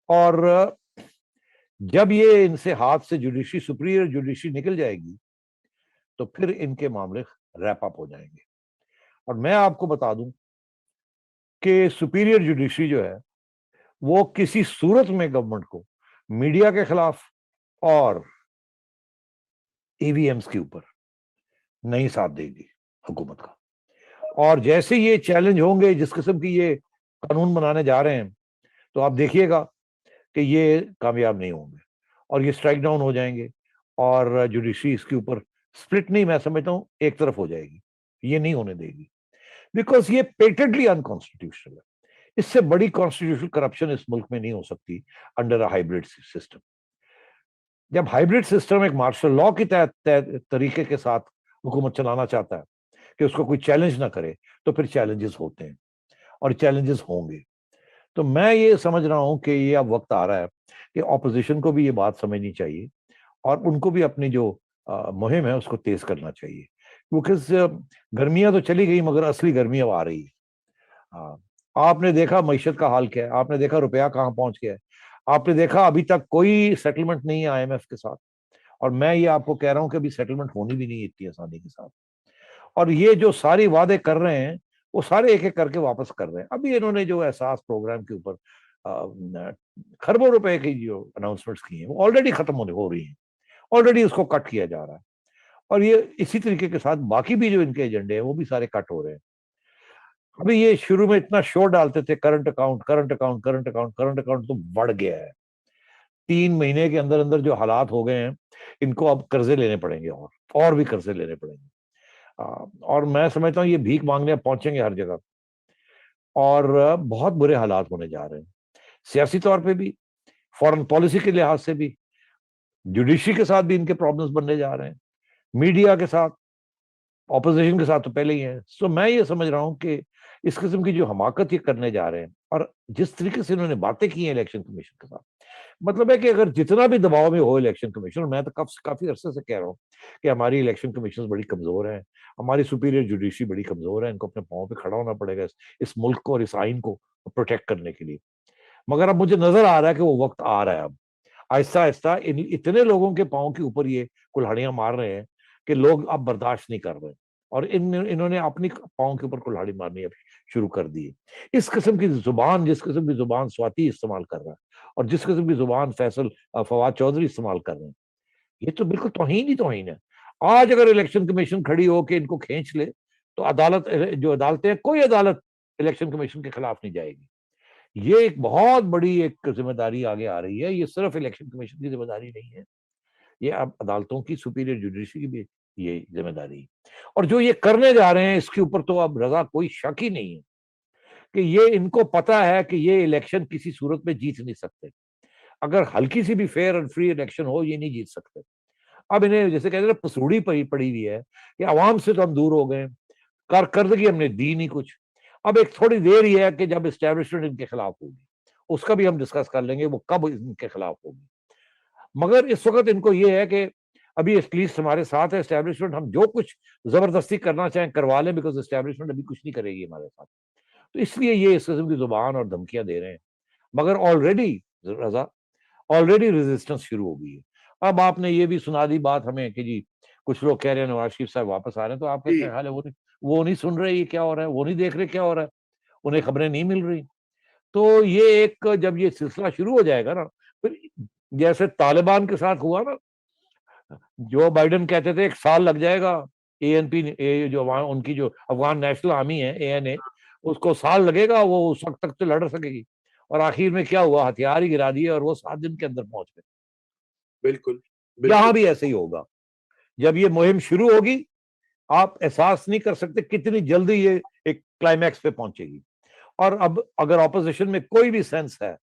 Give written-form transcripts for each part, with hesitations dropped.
और जब ये इनसे हाथ से जुडिशरी, सुपीरियर जुडिशरी निकल जाएगी तो फिर इनके मामले रैप अप हो जाएंगे। और मैं आपको बता दूं कि सुपीरियर जुडिशरी जो है वो किसी सूरत में गवर्नमेंट को मीडिया के खिलाफ और ईवीएम्स के ऊपर नहीं साथ देगी हुकूमत का। और जैसे ये चैलेंज होंगे, जिस किस्म की ये कानून बनाने जा रहे हैं, तो आप देखिएगा कि ये कामयाब नहीं होंगे और ये स्ट्राइक डाउन हो जाएंगे और जुडिशरी इसके ऊपर स्प्लिट नहीं, मैं समझता हूं एक तरफ हो जाएगी। ये नहीं होने देगी, बिकॉज ये पेटेंटली अनकॉन्स्टिट्यूशनल है। इससे बड़ी कॉन्स्टिट्यूशनल करप्शन इस मुल्क में नहीं हो सकती अंडर अ हाइब्रिड सिस्टम। जब हाइब्रिड सिस्टम एक मार्शल लॉ के तहत तरीके के साथ हुकूमत चलाना चाहता है कि उसको कोई चैलेंज ना करे, तो फिर चैलेंजेस होते हैं और चैलेंजेस होंगे। तो मैं ये समझ रहा हूं कि ये अब वक्त आ रहा है कि ऑपोजिशन को भी ये बात समझनी चाहिए और उनको भी अपनी जो मुहिम है उसको तेज करना चाहिए, क्योंकि गर्मियां तो चली गई मगर असली गर्मी अब आ रही है। आपने देखा मईशत का हाल क्या है, आपने देखा रुपया कहाँ पहुंच गया है, आपने देखा अभी तक कोई सेटलमेंट नहीं है आईएमएफ के साथ। और मैं ये आपको कह रहा हूं कि अभी सेटलमेंट होनी भी नहीं है इतनी आसानी के साथ। और ये जो सारी वादे कर रहे हैं वो सारे एक एक करके वापस कर रहे हैं। अभी इन्होंने जो एहसास प्रोग्राम के ऊपर खरबों रुपए की जो अनाउंसमेंट्स की हैं वो ऑलरेडी खत्म होने हो रही हैं, ऑलरेडी उसको कट किया जा रहा है। और ये इसी तरीके के साथ बाकी भी जो इनके एजेंडे हैं वो भी सारे कट हो रहे हैं। अभी ये शुरू में इतना शोर डालते थे current account current account current account current account, तो बढ़ गया है। 3 महीने के अंदर अंदर जो हालात हो गए हैं, इनको अब कर्जे लेने पड़ेंगे और भी कर्जे लेने पड़ेंगे। और मैं समझता हूँ ये भीख मांगने पहुंचेंगे हर जगह और बहुत बुरे हालात होने जा रहे हैं, सियासी तौर पे भी, फॉरेन पॉलिसी के लिहाज से भी, जुडिशरी के साथ भी इनके प्रॉब्लम्स बनने जा रहे हैं, मीडिया के साथ, ऑपोजिशन के साथ तो पहले ही है। सो मैं ये समझ रहा हूं कि इस किस्म की जो हमाकत ये करने जा रहे हैं और जिस तरीके से इन्होंने बातें की हैं इलेक्शन कमीशन के साथ, मतलब है कि अगर जितना भी दबाव में हो इलेक्शन कमीशन, मैं तो काफी अरसे से कह रहा हूँ कि हमारी इलेक्शन कमीशन बड़ी कमजोर है, हमारी सुपीरियर जुडिशरी बड़ी कमजोर है, इनको अपने पाँव पे खड़ा होना पड़ेगा इस मुल्क को और इस आइन को प्रोटेक्ट करने के लिए। मगर अब मुझे नजर आ रहा है कि वो वक्त आ रहा है। अब आहिस्ता आहिस्ता इतने लोगों के पाँव के ऊपर ये कुल्हाड़ियां मार रहे हैं कि लोग अब बर्दाश्त नहीं कर रहे और इन्होंने अपनी पाँव के ऊपर कुल्हाड़ी मारनी अब शुरू कर दी है। इस किस्म की जुबान, जिस किस्म की जुबान स्वाति इस्तेमाल कर रहा है और जिस किस्म की जुबान फवाद चौधरी इस्तेमाल कर रहे हैं, ये तो बिल्कुल तौहीन ही तौहीन है। आज अगर इलेक्शन कमीशन खड़ी हो के इनको खींच ले तो अदालत, जो अदालतें हैं, कोई अदालत इलेक्शन कमीशन के खिलाफ नहीं जाएगी। ये एक बहुत बड़ी एक जिम्मेदारी आगे आ रही है। ये सिर्फ इलेक्शन कमीशन की जिम्मेदारी नहीं है, ये अब अदालतों की, सुपीरियर जुडिशरी की भी ये जिम्मेदारी है। और जो ये करने जा रहे हैं इसके ऊपर तो अब रजा कोई शक ही नहीं है कि ये इनको पता है कि ये इलेक्शन किसी सूरत में जीत नहीं सकते। अगर हल्की सी भी फेयर एंड फ्री इलेक्शन हो, ये नहीं जीत सकते। अब इन्हें जैसे कहते हैं पसूड़ी पड़ी हुई है कि अवाम से तो हम दूर हो गए, कारकर्दगी हमने दी नहीं कुछ। अब एक थोड़ी देर ही है कि जब एस्टेब्लिशमेंट इनके खिलाफ होगी, उसका भी हम डिस्कस कर लेंगे वो कब इनके खिलाफ होगी। मगर इस वक्त इनको ये है कि अभी एटलीस्ट हमारे साथ है एस्टेब्लिशमेंट, हम जो कुछ जबरदस्ती करना चाहें करवा लें, बिकॉज एस्टेब्लिशमेंट अभी कुछ नहीं करेगी हमारे साथ। तो इसलिए ये इस किस्म की जुबान और धमकियां दे रहे हैं। मगर ऑलरेडी रजा, ऑलरेडी रेजिस्टेंस शुरू हो गई है। अब आपने ये भी सुना दी बात हमें कि जी कुछ लोग कह रहे हैं नवाज शरीफ साहब वापस आ रहे हैं, तो आपका क्या हाल है? वो नहीं सुन रहे ये क्या हो रहा है, वो नहीं देख रहे क्या हो रहा है, उन्हें खबरें नहीं मिल रही। तो ये एक, जब ये सिलसिला शुरू हो जाएगा ना, फिर जैसे तालिबान के साथ हुआ ना, जो बाइडेन कहते थे 1 साल लग जाएगा, एएनपी जो उनकी जो अफगान नेशनल आर्मी है एएनए, उसको साल लगेगा, वो उस वक्त तक तो लड़ सकेगी। और आखिर में क्या हुआ, हथियार ही गिरा दिए और वो 7 दिन के अंदर पहुंच गए। बिल्कुल यहां बिल्कुल। भी ऐसे ही होगा। जब ये मुहिम शुरू होगी, आप एहसास नहीं कर सकते कितनी जल्दी ये एक क्लाइमैक्स पे पहुंचेगी। और अब अगर ऑपोजिशन में कोई भी सेंस है,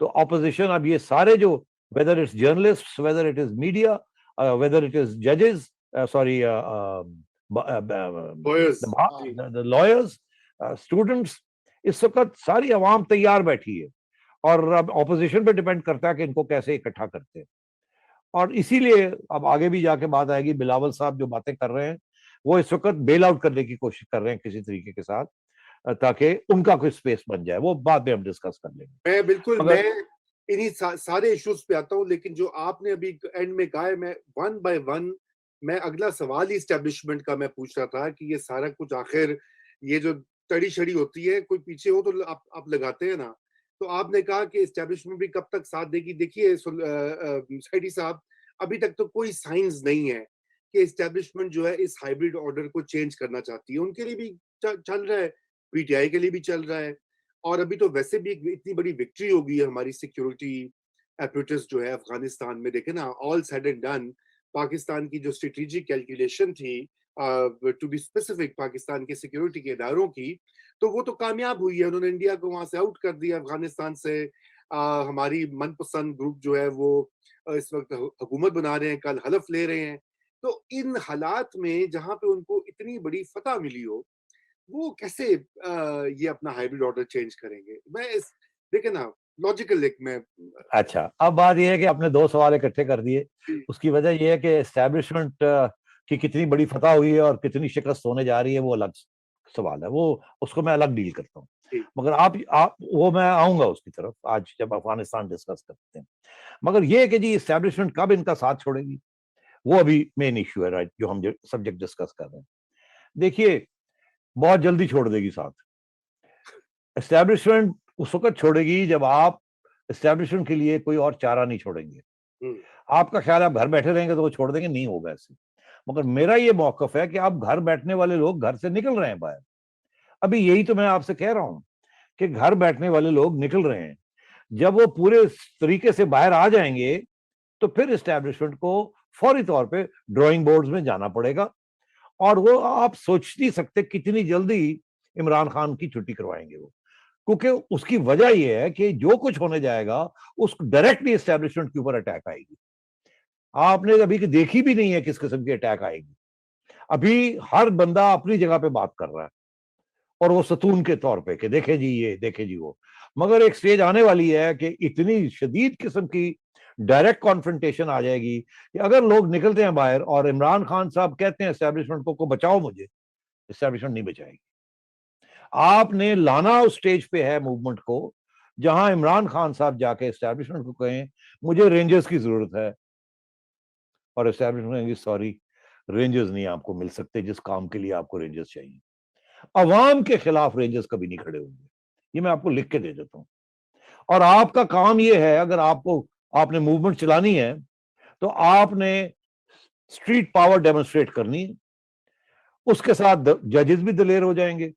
तो ऑपोजिशन अब ये सारे जो, whether it's journalist, whether it is media, whether it is जजेस, sorry boys. The lawyers, students, इस वक्त सारी आवाम तैयार बैठी है। और अब ऑपोजिशन पे डिपेंड करता है कि इनको कैसे इकट्ठा करते हैं। और इसीलिए अब आगे भी जाके बात आएगी, बिलावल साहब जो बातें कर रहे हैं वो इस वक्त बेल आउट करने की कोशिश कर रहे हैं किसी तरीके के साथ, ताकि उनका कोई स्पेस बन जाए। वो बाद में हम डिस्कस कर लेंगे। मैं बिल्कुल मगर इन्हीं सारे इश्यूज पे आता हूँ, लेकिन जो आपने अभी एंड में कहा है, मैं वन बाय वन, मैं अगला सवाल ही इस्टेब्लिशमेंट का मैं पूछ रहा था कि ये सारा कुछ आखिर, ये जो तड़ी छड़ी होती है, कोई पीछे हो तो आप लगाते हैं ना। तो आपने कहा कि इस्टेब्लिशमेंट भी कब तक साथ देगी। देखिए सैडी साहब, अभी तक तो कोई साइंस नहीं है कि इस्टेब्लिशमेंट जो है इस हाइब्रिड ऑर्डर को चेंज करना चाहती है। उनके लिए भी चल रहा है, पीटीआई के लिए भी चल रहा है, और अभी तो वैसे भी इतनी बड़ी विक्ट्री हो गई है हमारी सिक्योरिटी एपरेटस जो है अफगानिस्तान में। देखे ना, all said and done, Pakistan की जो स्ट्रेटेजिक कैलकुलेशन थी, टू बी स्पेसिफिक पाकिस्तान के सिक्योरिटी के इदारों की, तो वो तो कामयाब हुई है। उन्होंने इंडिया को वहां से आउट कर दिया अफगानिस्तान से। हमारी मनपसंद ग्रुप जो है वो इस वक्त हुकूमत बना रहे हैं, कल हलफ ले रहे हैं। तो इन हालात में जहां पे उनको इतनी बड़ी फतह मिली हो, वो कैसे ये अपना हाइब्रिड ऑर्डर चेंज करेंगे? मैं इस, देखे ना, लॉजिकल एक में। अच्छा, अब बात यह है कि आपने दो सवाल इकट्ठे कर दिए। उसकी वजह यह है कि एस्टैब्लिशमेंट की कितनी बड़ी फतह हुई है और कितनी शिकस्त होने जा रही है, वो अलग सवाल है, वो उसको मैं अलग डील करता हूँ। मगर आप वो मैं आऊंगा उसकी तरफ आज जब अफगानिस्तान डिस्कस करते हैं। मगर ये है कि जी एस्टैब्लिशमेंट कब इनका साथ छोड़ेगी, वो अभी मेन इश्यू है, राइट, जो हम सब्जेक्ट डिस्कस कर रहे हैं। देखिए, बहुत जल्दी छोड़ देगी साथ। एस्टैब्लिशमेंट उस वक्त छोड़ेगी जब आप एस्टैब्लिशमेंट के लिए कोई और चारा नहीं छोड़ेंगे। आपका ख्याल है आप घर बैठे रहेंगे तो वो छोड़ देंगे, नहीं होगा ऐसे। मगर मेरा ये मौकफ है कि आप घर बैठने वाले लोग घर से निकल रहे हैं बाहर। अभी यही तो मैं आपसे कह रहा हूं कि घर बैठने वाले लोग निकल रहे हैं। जब वो पूरे तरीके से बाहर आ जाएंगे तो फिर एस्टैब्लिशमेंट को फौरी तौर पे ड्राइंग बोर्ड्स में जाना पड़ेगा। और वो आप सोच नहीं सकते कितनी जल्दी इमरान खान की छुट्टी करवाएंगे वो, क्योंकि उसकी वजह यह है कि जो कुछ होने जाएगा उस डायरेक्टली एस्टैब्लिशमेंट के ऊपर अटैक आएगी। आपने अभी देखी भी नहीं है किस किस्म की अटैक आएगी। अभी हर बंदा अपनी जगह पे बात कर रहा है और वो सतून के तौर पे कि देखे जी ये, देखे जी वो। मगर एक स्टेज आने वाली है कि इतनी शदीद किस्म की डायरेक्ट कॉन्फ्रंटेशन आ जाएगी कि अगर लोग निकलते हैं बाहर और इमरान खान साहब कहते हैं एस्टैब्लिशमेंट को बचाओ मुझे, एस्टैब्लिशमेंट नहीं बचाएगी। आपने लाना उस स्टेज पे है मूवमेंट को जहां इमरान खान साहब जाके एस्टैब्लिशमेंट को कहें मुझे रेंजर्स की जरूरत है, और एस्टैब्लिशमेंट कहेंगे सॉरी, रेंजर्स नहीं आपको मिल सकते, जिस काम के लिए आपको रेंजर्स चाहिए। अवाम के खिलाफ रेंजर्स कभी नहीं खड़े होंगे, ये मैं आपको लिख के दे देता हूं। और आपका काम ये है, अगर आपने मूवमेंट चलानी है तो आपने स्ट्रीट पावर डेमोन्स्ट्रेट करनी है। उसके साथ जजेस भी दलेर हो जाएंगे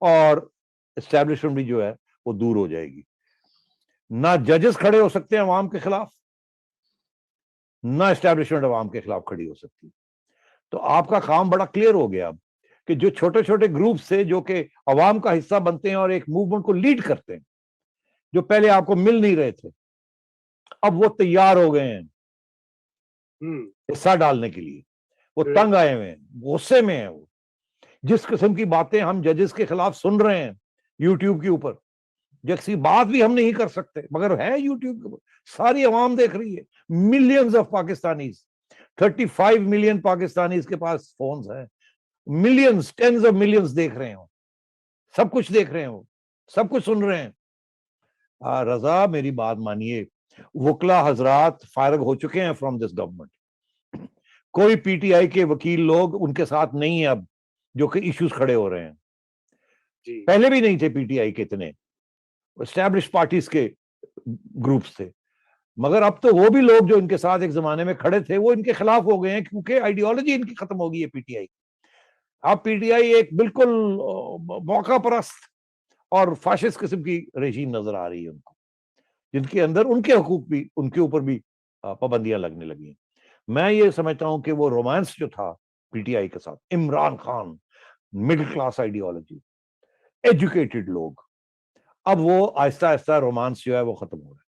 और एस्टैब्लिशमेंट भी जो है वो दूर हो जाएगी। ना जजेस खड़े हो सकते हैं अवाम के खिलाफ, ना एस्टैब्लिशमेंट अवाम के खिलाफ खड़ी हो सकती। तो आपका काम बड़ा क्लियर हो गया अब कि जो छोटे छोटे ग्रुप से जो कि अवाम का हिस्सा बनते हैं और एक मूवमेंट को लीड करते हैं, जो पहले आपको मिल नहीं रहे थे, अब वो तैयार हो गए हैं हिस्सा डालने के लिए। वो तंग आए हुए हैं, गुस्से में है वो। जिस किस्म की बातें हम जजेस के खिलाफ सुन रहे हैं यूट्यूब के ऊपर, जैसी बात भी हम नहीं कर सकते, मगर है यूट्यूब के ऊपर, सारी अवाम देख रही है। Millions of Pakistanis, 35 million Pakistanis के पास फोन्स हैं। मिलियंस, टेंस ऑफ मिलियंस देख रहे हो, सब कुछ देख रहे हो, सब कुछ सुन रहे हैं। रजा, मेरी बात मानिए, वकला हजरात फारग हो चुके हैं फ्रॉम दिस गवर्नमेंट। कोई पीटीआई के वकील लोग उनके साथ नहीं है अब, जो कि इश्यूज खड़े हो रहे हैं। पहले भी नहीं थे पीटीआई के इतने, एस्टैब्लिश पार्टीज के ग्रुप्स थे। मगर अब तो वो भी लोग जो इनके साथ एक जमाने में खड़े थे वो इनके खिलाफ हो गए हैं, क्योंकि आइडियोलॉजी इनकी खत्म हो गई है पीटीआई। अब पीटीआई एक बिल्कुल मौका परस्त और फाशिस्ट किस्म की रेजीम नजर आ रही है उनको, जिनके अंदर उनके हकूक भी, उनके ऊपर भी पाबंदियां लगने लगी हैं। मैं ये समझता हूं कि वो रोमांस जो था पीटीआई के साथ, Imran Khan, middle class ideology, educated लोग, अब वो आहिस्ता आहिस्ता रोमांस जो है वो खत्म हो रहा है।